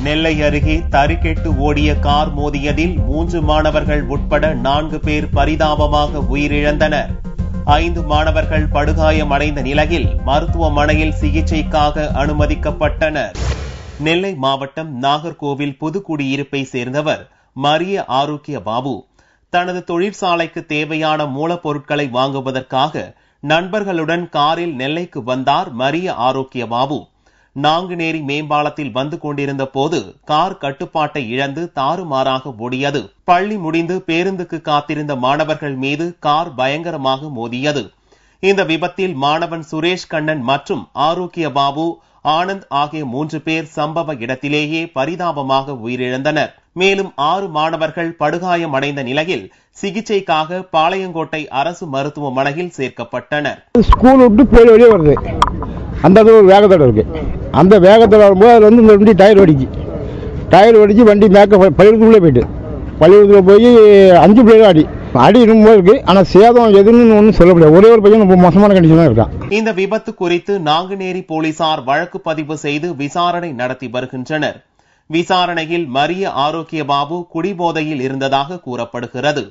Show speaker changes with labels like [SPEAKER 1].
[SPEAKER 1] நெல்லை அருகே தறிகெட்டு ஓடிய கார் மோதியதில் 3 மாணவர்கள் உட்பட 4 பேர் பரிதாபமாக உயிரிழந்தனர். 5 மாணவர்கள் படுகாயமடைந்த நிலையில் மருத்துவமனையில் சிகிச்சைக்காக அனுமதிக்கப்பட்டனர். நெல்லை மாவட்டம் நாகர்கோவில் புதுக்குடியிருப்பை சேர்ந்தவர் மரிய ஆரோக்கிய பாபு தனது தொழிற்சாலைக்கு தேவையான மூலப்பொருட்களை வாங்குவதற்காக நண்பர்களுடன் காரில் நெல்லைக்கு வந்தார் மரிய ஆரோக்கிய பாபு. நாங்குநேரி மேம்பாலத்தில் வந்து கொண்டிருந்த போது கார் கட்டுப்பாட்டை இழந்து தாறுமாறாக ஓடியது. பள்ளி முடிந்து பேருந்துக்கு காத்திருந்த மாணவர்கள் மீது கார் பயங்கரமாக மோதியது. இந்த விபத்தில் மாணவன் சுரேஷ் கண்ணன் மற்றும் ஆரோக்கிய பாபு, ஆனந்த் ஆகிய 3 பேர் சம்பவ இடத்திலேயே பரிதாபமாக உயிரிழந்தனர். மேலும் 6 மாணவர்கள் படுகாயமடைந்த நிலையில் சிகிச்சைக்காக பாளையங்கோட்டை அரசு மருத்துவமனையில் சேர்க்கப்பட்டனர்.
[SPEAKER 2] ஸ்கூல் விட்டு போய் வெளியே வருது, அந்த ஒரு வேகத்தோட இருக்கு. அந்த வேகத்தில் வரும்போது அதில் வந்து இந்த வண்டி டயர் வெடிச்சு வண்டி பள்ளிக்கூடத்துக்குள்ளே போயிட்டு பள்ளிக்கூடத்தில் போய் 5 பேர் அடி ரொம்ப இருக்கு. ஆனால் சேதம் எதுன்னு ஒன்றும் சொல்ல முடியாது. ஒரே ஒரு பையன் ரொம்ப மோசமான கண்டிஷன் தான் இருக்கான்.
[SPEAKER 1] இந்த விபத்து குறித்து நாங்குநேரி போலீசார் வழக்கு பதிவு செய்து விசாரணை நடத்தி வருகின்றனர். விசாரணையில் மரிய ஆரோக்கிய பாபு குடிபோதையில் இருந்ததாக கூறப்படுகிறது.